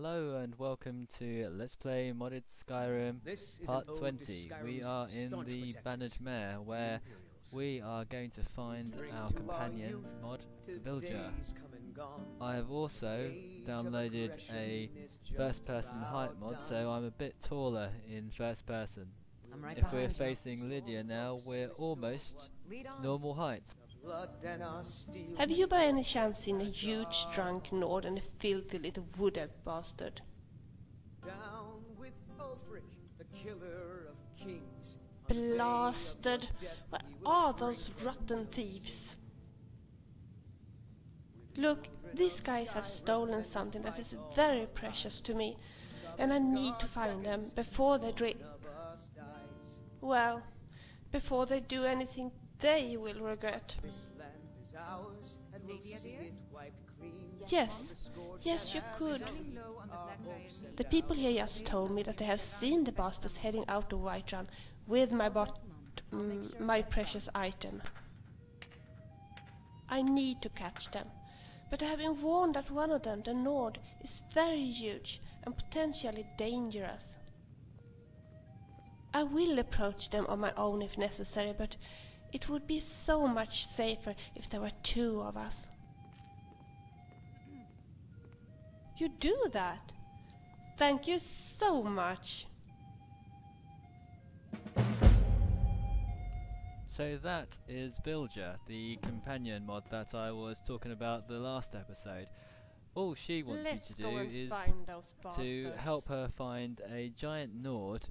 Hello and welcome to Let's Play Modded Skyrim Part 20. We are in the Bannered Mare where we are going to find our companion mod, Vilja. I have also downloaded a first person height mod, so I'm a bit taller in first person. If we're facing Lydia now, we're almost normal height. Have you by any chance seen a huge drunk Nord and a filthy little wood-elf bastard? Down with Ulfric, the killer of kings. Blasted! Where are those rotten thieves? Look, these guys have stolen something that is very precious to me, and I need to find them before they before they do anything they will regret. Yes, you could. The people here just told me that they have seen the bastards heading out of Whiterun with my precious item. I need to catch them, but I have been warned that one of them, the Nord, is very huge and potentially dangerous. I will approach them on my own if necessary, but it would be so much safer if there were two of us. You do that? Thank you so much. So that is Vilja, the companion mod that I was talking about the last episode. All she wants you to do is to help her find a giant Nord.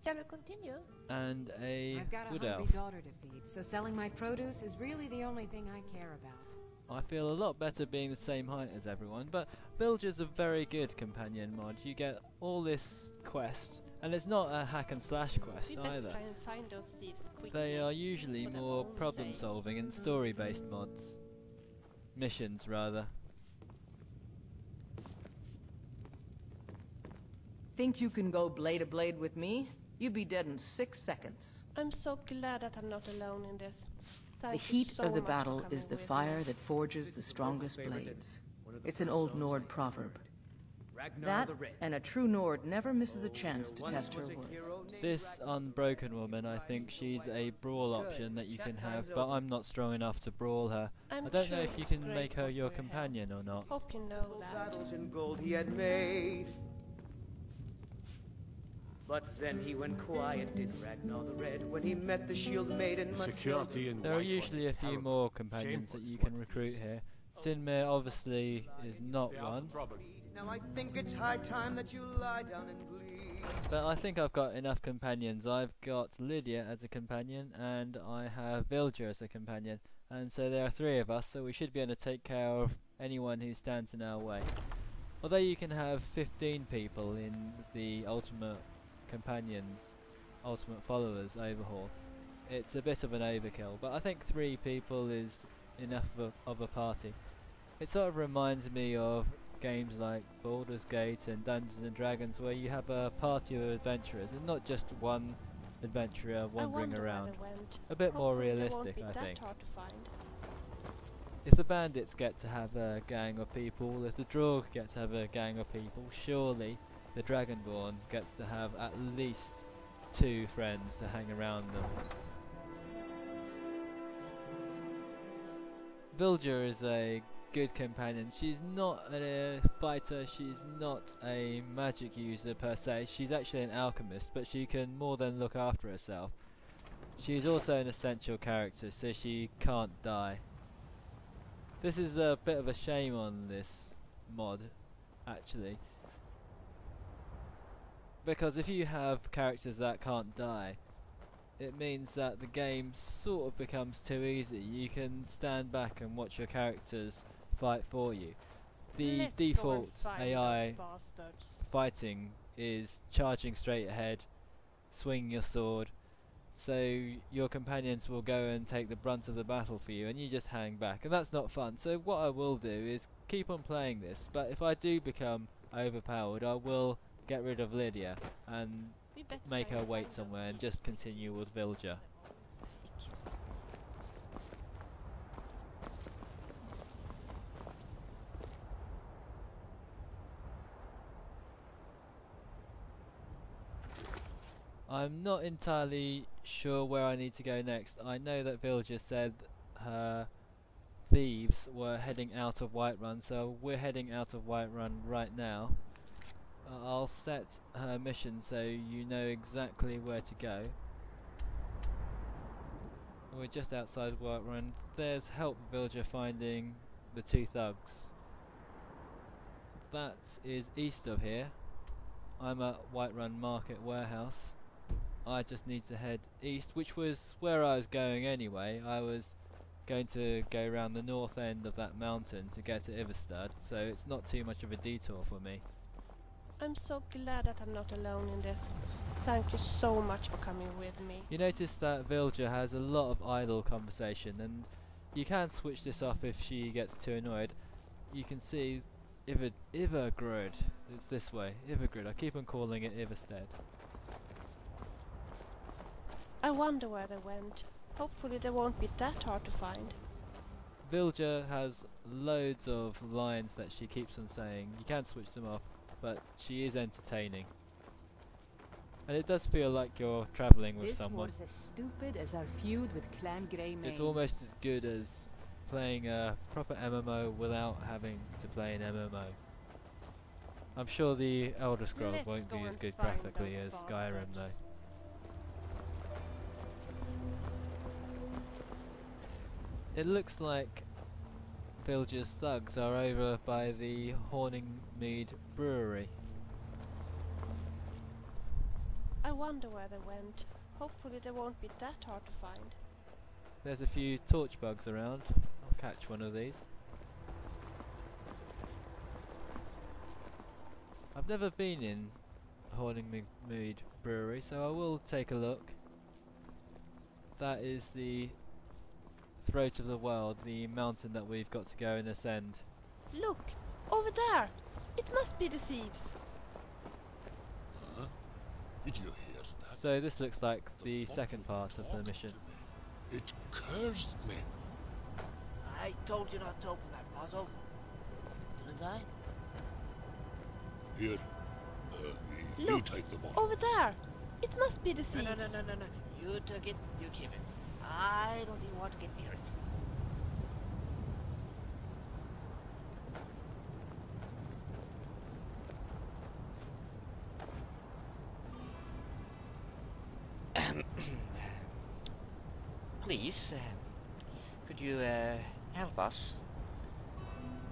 Shall we continue? And a I've got a wood hungry elf. daughter to feed, so selling my produce is really the only thing I care about. I feel a lot better being the same height as everyone, but Vilja's a very good companion mod. You get all this quest, and it's not a hack and slash quest either. Try and find those thieves quickly. They are usually more problem solving and story based mods. Missions rather. Think you can go blade to blade with me? You'd be dead in 6 seconds. I'm so glad that I'm not alone in this. The heat of the battle is the fire that forges the strongest blades. It's an old Nord proverb. That, and a true Nord never misses a chance to test her worth. This unbroken woman, I think she's a brawl option that you can have, but I'm not strong enough to brawl her. I don't know if you can make her your companion or not. Hope you know that. Battles in gold he had made. But then he went quiet, did Ragnar the Red, when he met the shield maiden. There are usually a few more companions that you can recruit here. Sinmir obviously is not one. Now I think it's high time that you lie down and bleed. But I think I've got enough companions. I've got Lydia as a companion, and I have Vilja as a companion. And so there are 3 of us, so we should be able to take care of anyone who stands in our way. Although you can have 15 people in the ultimate followers overhaul, it's a bit of an overkill, but I think 3 people is enough of a party. It sort of reminds me of games like Baldur's Gate and Dungeons and Dragons, where you have a party of adventurers and not just one adventurer wandering around. A bit more realistic, I think. If the bandits get to have a gang of people, if the Draug get to have a gang of people, surely the Dragonborn gets to have at least 2 friends to hang around them. Vilja is a good companion. She's not a fighter, she's not a magic user per se, she's actually an alchemist, but she can more than look after herself. She's also an essential character, so she can't die. This is a bit of a shame on this mod, actually. Because if you have characters that can't die, it means that the game sort of becomes too easy. You can stand back and watch your characters fight for you. The default AI fighting is charging straight ahead, swinging your sword, so your companions will go and take the brunt of the battle for you and you just hang back, and that's not fun. So what I will do is keep on playing this, but if I do become overpowered, I will get rid of Lydia and make her wait somewhere and just continue with Vilja. I'm not entirely sure where I need to go next. I know that Vilja said her thieves were heading out of Whiterun, so we're heading out of Whiterun right now. I'll set her mission so you know exactly where to go. We're just outside Whiterun. There's help Vilja finding the two thugs. That is east of here. I'm at Whiterun Market Warehouse. I just need to head east, which was where I was going anyway. I was going to go around the north end of that mountain to get to Iverstad, so it's not too much of a detour for me. I'm so glad that I'm not alone in this. Thank you so much for coming with me. You notice that Vilja has a lot of idle conversation, and you can switch this off if she gets too annoyed. You can see Ivergrud. It's this way, Ivergrud. I keep on calling it Iverstead. I wonder where they went. Hopefully they won't be that hard to find. Vilja has loads of lines that she keeps on saying. You can switch them off, but she is entertaining. And it does feel like you're travelling with someone. This was as stupid as our feud with Clan Greymane. It's almost as good as playing a proper MMO without having to play an MMO. I'm sure the Elder Scrolls won't be as good graphically as Skyrim though. It looks like Vilja's thugs are over by the Horningmead Brewery. I wonder where they went. Hopefully they won't be that hard to find. There's a few torch bugs around. I'll catch one of these. I've never been in Horningmead Brewery, so I will take a look. That is the throat of the world, the mountain that we've got to go and ascend. Look! Over there! It must be the thieves! Huh? Did you hear that? So this looks like the second part of the mission. It cursed me. I told you not to open that bottle. Didn't I? Here, you Look, take the bottle. over there! It must be the thieves! No. You took it, you keep it. I don't even want to get near it. Please, could you help us?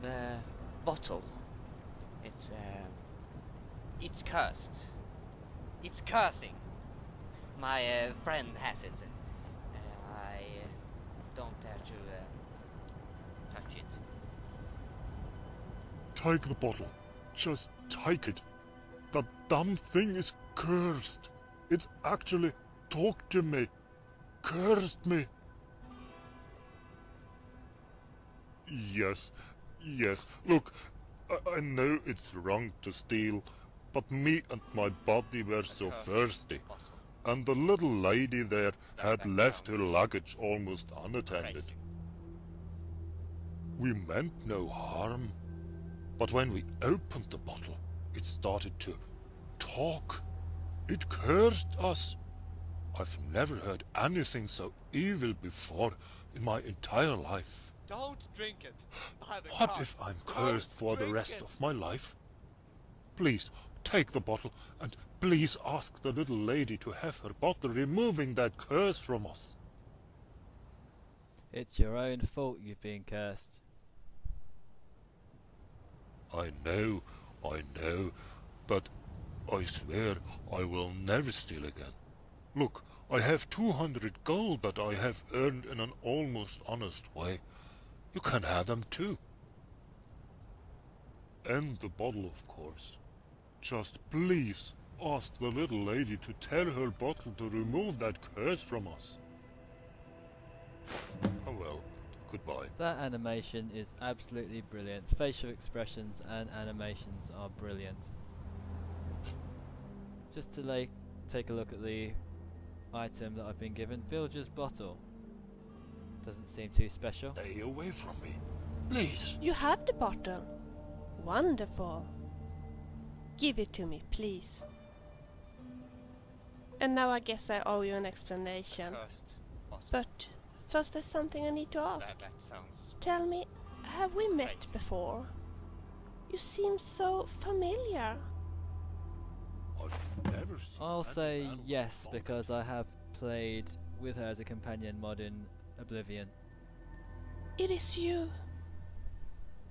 The bottle. It's cursed. It's cursing. My friend has it. I don't dare to touch it. Take the bottle. Just take it. That damn thing is cursed. It actually talked to me. Cursed me. Yes. Look, I know it's wrong to steal, but me and my body were so thirsty. And the little lady there had left her luggage almost unattended. We meant no harm, but when we opened the bottle, it started to talk. It cursed us. I've never heard anything so evil before in my entire life. Don't drink it. What if I'm cursed for the rest of my life? Please, take the bottle, and please ask the little lady to have her bottle removing that curse from us. It's your own fault you've been cursed. I know, but I swear I will never steal again. Look, I have 200 gold that I have earned in an almost honest way. You can have them too. And the bottle, of course. Just please ask the little lady to tell her bottle to remove that curse from us. Oh well, goodbye. That animation is absolutely brilliant. Facial expressions and animations are brilliant. Just to take a look at the item that I've been given. Vilja's bottle. Doesn't seem too special. Stay away from me, please. You have the bottle. Wonderful. Give it to me, please. And now I guess I owe you an explanation. But first there's something I need to ask. That sounds Tell me, have we met before? You seem so familiar. I've never seen I'll any say man with yes a because I have played with her as a companion mod in Oblivion. It is you.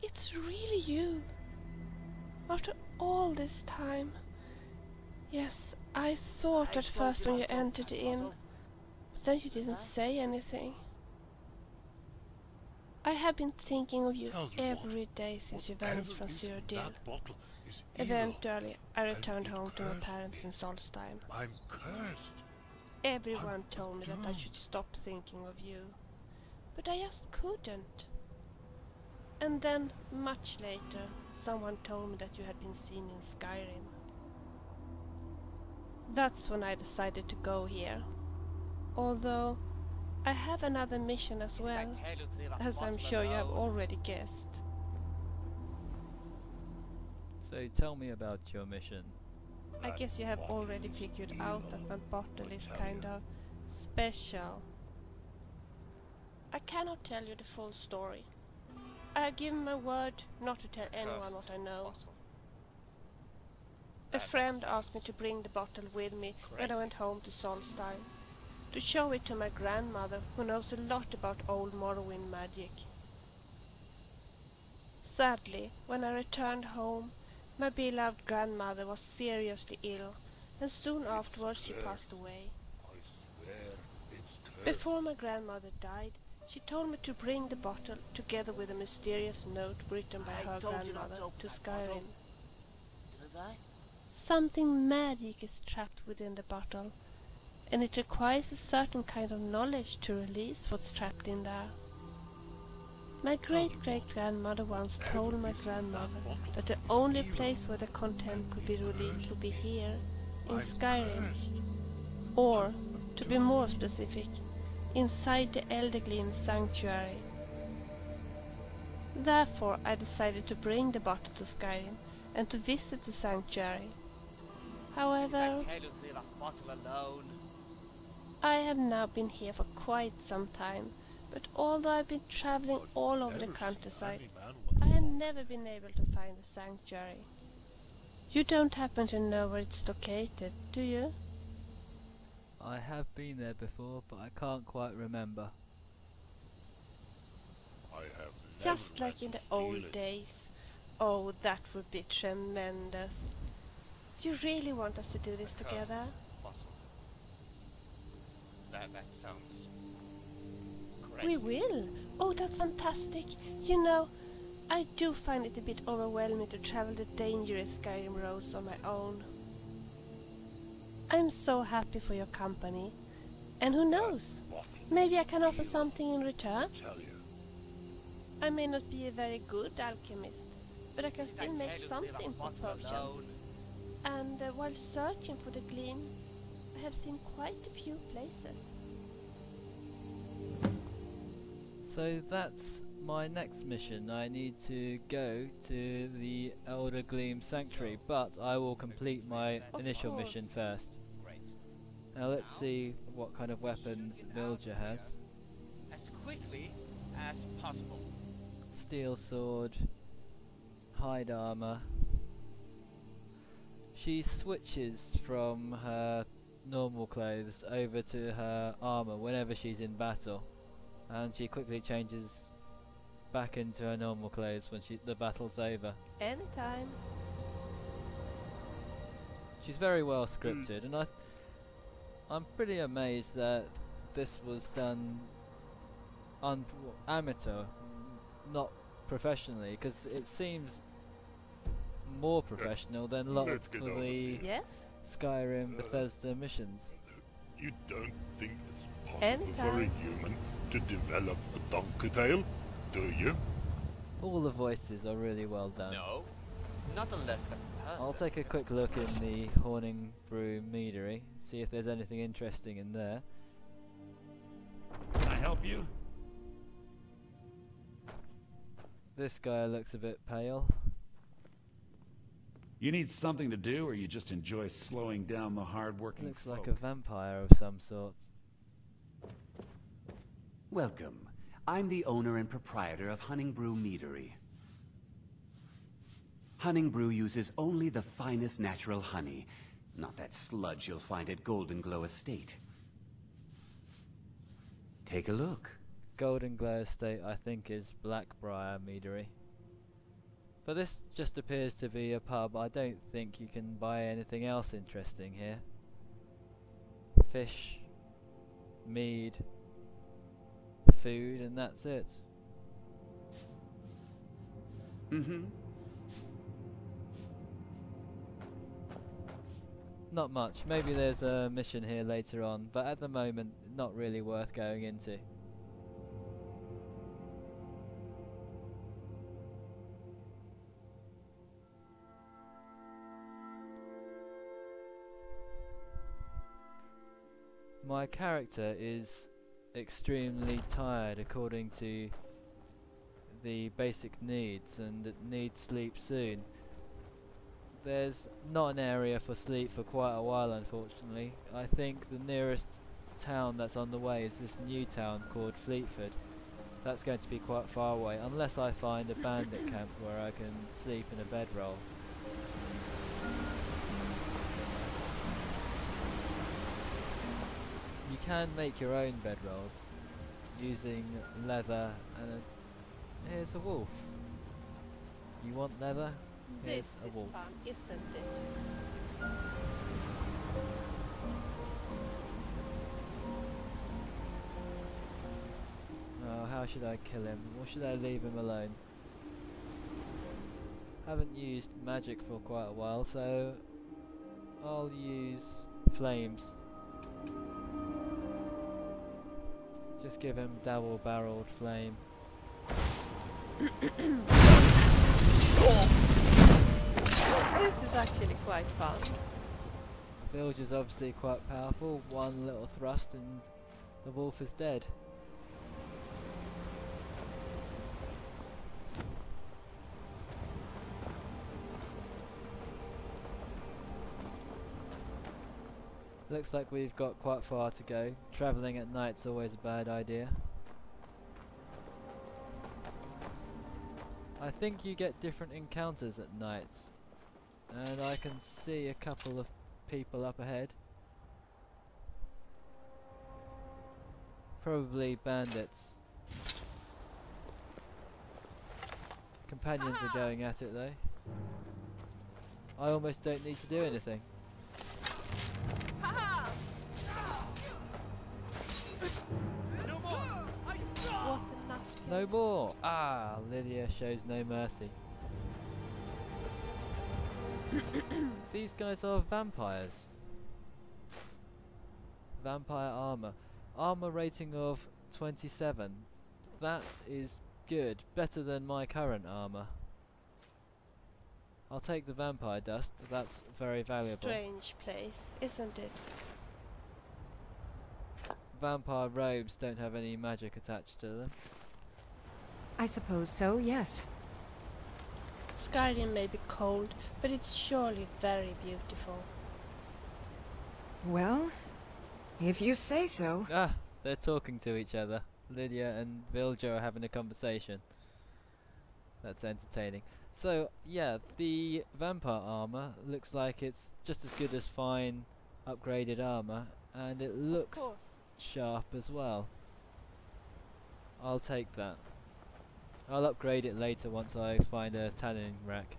It's really you. After all this time. Yes, I thought at first when you entered in, but then you didn't say anything. I have been thinking of you Tell you every what, day since you whatever vanished from is in Cyrodiil. that bottle is evil. Eventually, I and returned it home to my cursed parents me. in Solstheim. I'm cursed. Everyone I'm told me that I doomed. should stop thinking of you, but I just couldn't. And then, much later, someone told me that you had been seen in Skyrim. That's when I decided to go here. Although, I have another mission as well, as I'm sure you have already guessed. So tell me about your mission. I guess you have already figured out that my bottle is kind of special. I cannot tell you the full story. I have given my word not to tell anyone what I know. A friend asked me to bring the bottle with me when I went home to Solstheim, to show it to my grandmother, who knows a lot about old Morrowind magic. Sadly, when I returned home, my beloved grandmother was seriously ill, and soon afterwards she passed away. I swear it's cursed. Before my grandmother died, she told me to bring the bottle together with a mysterious note written by her grandmother to Skyrim. Didn't I? Something magic is trapped within the bottle, and it requires a certain kind of knowledge to release what's trapped in there. My great-great-grandmother once told my grandmother that the only place where the content could be released would be here, in Skyrim. Or, to be more specific, inside the Eldergleam Sanctuary. Therefore, I decided to bring the bottle to Skyrim and to visit the sanctuary. However, I have now been here for quite some time, but although I've been traveling all over the countryside, I have never been able to find the sanctuary. You don't happen to know where it's located, do you? I have been there before, but I can't quite remember. I have Just never like in the had to feel old it. days. Oh, that would be tremendous. Do you really want us to do this together? That sounds We will. Oh, that's fantastic. You know, I do find it a bit overwhelming to travel the dangerous Skyrim roads on my own. I'm so happy for your company. And who knows? Maybe I can offer something in return? Tell you. I may not be a very good alchemist, but I can still make some simple potions. And while searching for the gleam, I have seen quite a few places. So that's my next mission. I need to go to the Elder Gleam Sanctuary, but I will complete my initial mission first. Now let's see what kind of weapons Vilja has. as quickly as possible. Steel sword, hide armor. She switches from her normal clothes over to her armor whenever she's in battle, and she quickly changes back into her normal clothes when the battle's over. Anytime. She's very well scripted, and I'm pretty amazed that this was done amateur, not professionally, because it seems more professional than a lot let's of get on with the it. Yes? Skyrim Bethesda missions. You don't think it's possible Anytime. for a human to develop a donkey tail, do you? All the voices are really well done. No, not unless the person. I'll take a quick look in the Horning Brew Meadery, see if there's anything interesting in there. Can I help you? This guy looks a bit pale. You need something to do, or you just enjoy slowing down the hard-working Looks folk? like a vampire of some sort. Welcome. I'm the owner and proprietor of Honningbrew Meadery. Honningbrew uses only the finest natural honey, not that sludge you'll find at Golden Glow Estate. Take a look. Golden Glow Estate, I think, is Blackbriar Meadery. But this just appears to be a pub. I don't think you can buy anything else interesting here. Fish, mead, food, and that's it. Mm-hmm. Not much. Maybe there's a mission here later on, but at the moment, not really worth going into. My character is extremely tired according to the basic needs, and it needs sleep soon. There's not an area for sleep for quite a while, unfortunately. I think the nearest town that's on the way is this new town called Fleetford. That's going to be quite far away, unless I find a bandit camp where I can sleep in a bedroll. You can make your own bedrolls using leather and here's a wolf. You want leather? Here's This a is wolf. fun, isn't it? Oh, how should I kill him? Or should I leave him alone? Haven't used magic for quite a while, so I'll use flames. Just give him double-barreled flame. This is actually quite fun. Vilja is obviously quite powerful. One little thrust and the wolf is dead. Looks like we've got quite far to go. Travelling at night's always a bad idea. I think you get different encounters at night. And I can see a couple of people up ahead. Probably bandits. Companions are going at it though. I almost don't need to do anything. What a nasty. No more! Ah, Lydia shows no mercy. These guys are vampires. Vampire armor. Armor rating of 27. That is good. Better than my current armor. I'll take the vampire dust. That's very valuable. Strange place, isn't it? Vampire robes don't have any magic attached to them. I suppose so, yes. Skyrim may be cold, but it's surely very beautiful. Well, if you say so. Ah, they're talking to each other. Lydia and Vilja are having a conversation. That's entertaining. So, yeah, the vampire armor looks like it's just as good as fine upgraded armor, and it looks sharp as well. I'll take that. I'll upgrade it later once I find a tanning rack.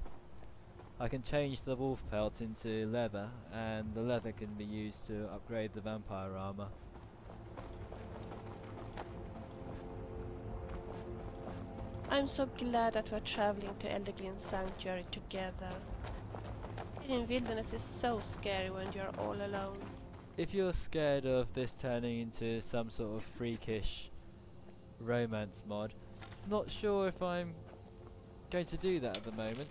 I can change the wolf pelt into leather, and the leather can be used to upgrade the vampire armor. I'm so glad that we're traveling to Elderglin Sanctuary together. Being in wilderness is so scary when you're all alone. If you're scared of this turning into some sort of freakish romance mod, not sure if I'm going to do that at the moment.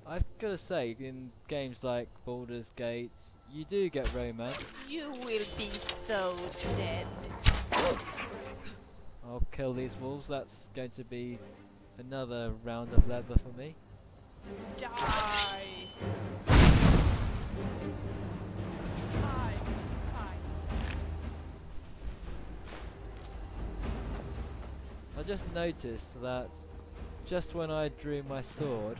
I've got to say, in games like Baldur's Gate, you do get romance. You will be so dead. I'll kill these wolves. That's going to be another round of leather for me. Die! just noticed that just when I drew my sword,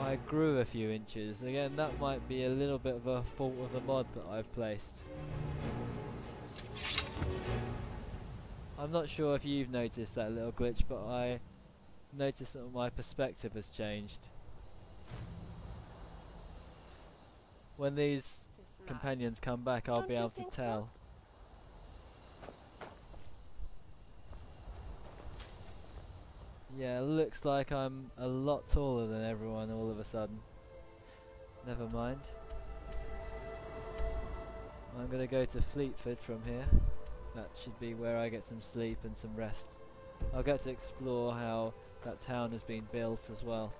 I grew a few inches. Again, that might be a little bit of a fault of the mod that I've placed. I'm not sure if you've noticed that little glitch, but I noticed that my perspective has changed. When these companions come back, I'll be able to tell. Yeah, looks like I'm a lot taller than everyone all of a sudden. Never mind. I'm gonna go to Fleetford from here. That should be where I get some sleep and some rest. I'll get to explore how that town has been built as well.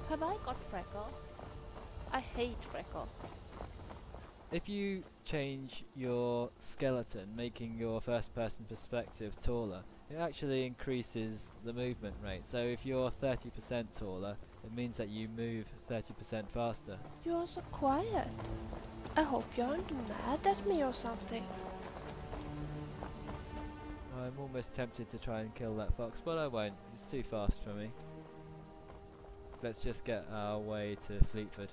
Have I got freckles? I hate freckles. If you change your skeleton, making your first person perspective taller, it actually increases the movement rate. So if you're 30% taller, it means that you move 30% faster. You're so quiet. I hope you aren't mad at me or something. I'm almost tempted to try and kill that fox, but I won't. It's too fast for me. Let's just get our way to Fleetford.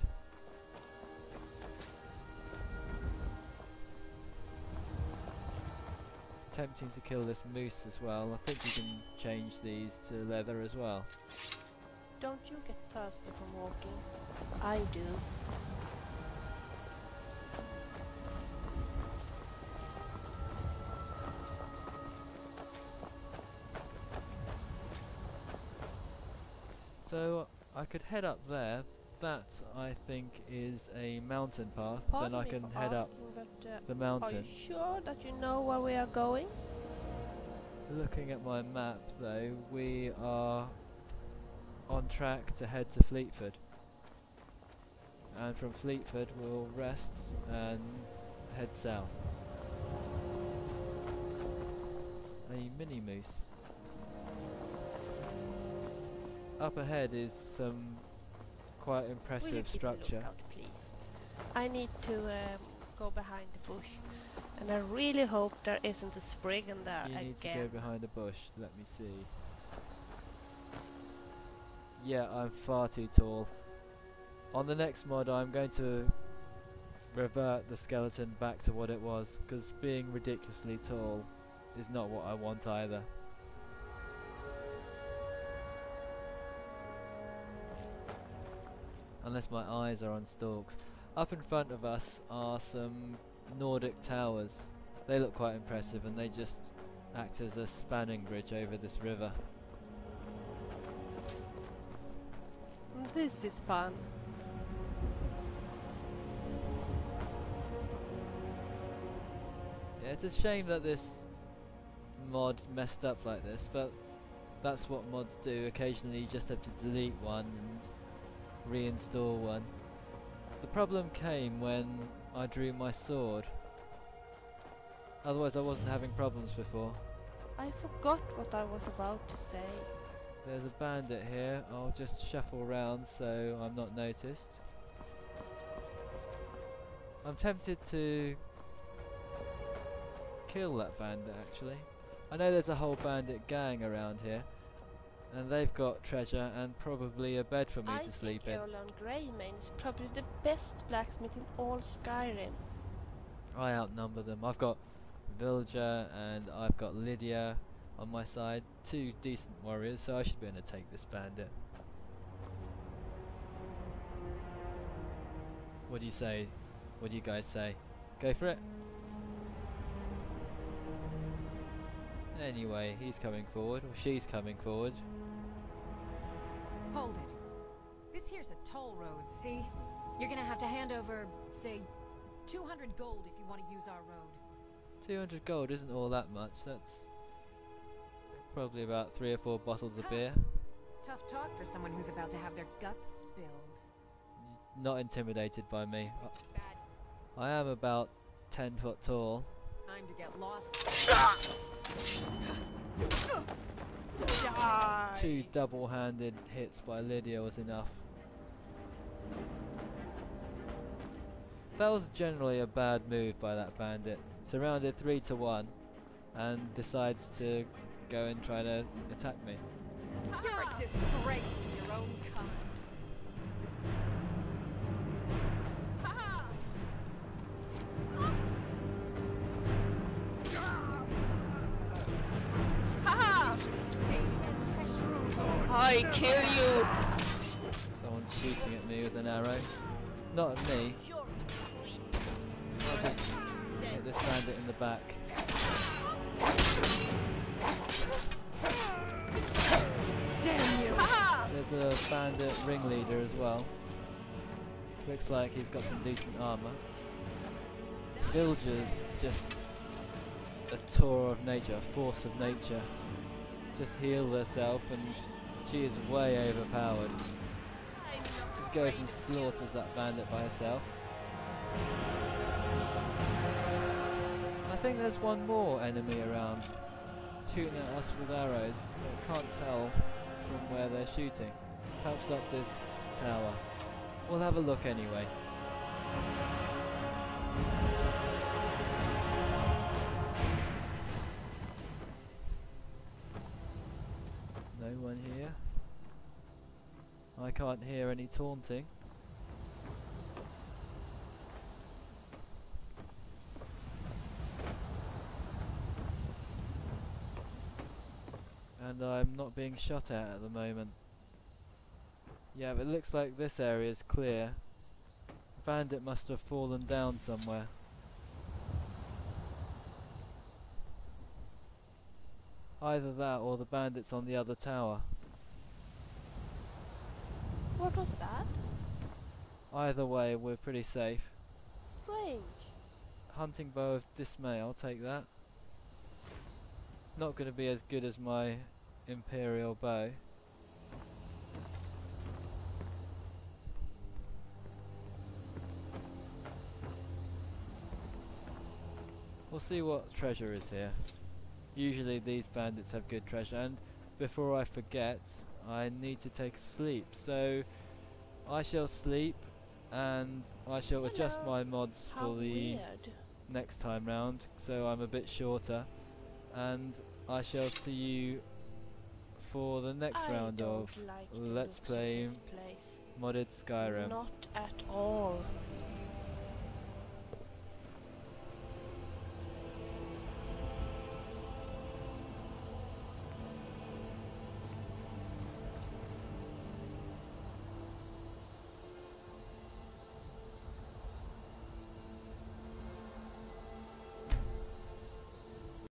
Tempting to kill this moose as well. I think you can change these to leather as well. Don't you get thirsty from walking? I do. So I could head up there. That I think is a mountain path. Pardon then I me can for head up asking, but, the mountain. Are you sure that you know where we are going? Looking at my map though, we are on track to head to Fleetford. And from Fleetford we'll rest and head south. A mini moose. Up ahead is some quite impressive structure. Out, please? I need to go behind the bush, and I really hope there isn't a sprig in there again. You need to go behind a bush. Let me see. Yeah, I'm far too tall. On the next mod, I'm going to revert the skeleton back to what it was, because being ridiculously tall is not what I want either. Unless my eyes are on stalks. Up in front of us are some Nordic towers. They look quite impressive and they just act as a spanning bridge over this river. This is fun. Yeah, it's a shame that this mod messed up like this, but that's what mods do. Occasionally you just have to delete one and reinstall one. The problem came when I drew my sword. Otherwise I wasn't having problems before. I forgot what I was about to say. There's a bandit here. I'll just shuffle round so I'm not noticed. I'm tempted to kill that bandit actually. I know there's a whole bandit gang around here. And they've got treasure and probably a bed for me to sleep in. I think Erlon Greymane is probably the best blacksmith in all Skyrim. I outnumber them. I've got Vilja and I've got Lydia on my side. Two decent warriors, so I should be able to take this bandit. What do you say? What do you guys say? Go for it? Anyway, he's coming forward, or she's coming forward. Hold it. This here's a toll road, see? You're gonna have to hand over, say, 200 gold if you want to use our road. 200 gold isn't all that much. That's probably about 3 or 4 bottles of beer. Tough talk for someone who's about to have their guts spilled. Not intimidated by me. I am about 10 foot tall. Time to get lost. 2 double-handed hits by Lydia was enough. That was generally a bad move by that bandit. Surrounded 3 to 1 and decides to go and try to attack me. You're a disgrace to your own kind. I kill you! Someone's shooting at me with an arrow. Not at me. I'll just hit this bandit in the back. Damn you! There's a bandit ringleader as well. Looks like he's got some decent armor. Vilja's just a tour of nature, a force of nature. Just heals herself and she is way overpowered. Just goes and slaughters that bandit by herself. I think there's one more enemy around, shooting at us with arrows, but I can't tell from where they're shooting. Perhaps up this tower. We'll have a look anyway. No one here. I can't hear any taunting. And I'm not being shot at the moment. Yeah, but it looks like this area is clear. The bandit must have fallen down somewhere. Either that or the bandit's on the other tower. What was that? Either way, we're pretty safe. Strange. Hunting bow of dismay, I'll take that. Not going to be as good as my imperial bow. We'll see what treasure is here. Usually these bandits have good treasure, and before I forget, I need to take a sleep. So I shall sleep and I shall adjust my mods for the next time round, so I'm a bit shorter, and I shall see you for the next round of Let's Play Modded Skyrim. Not at all.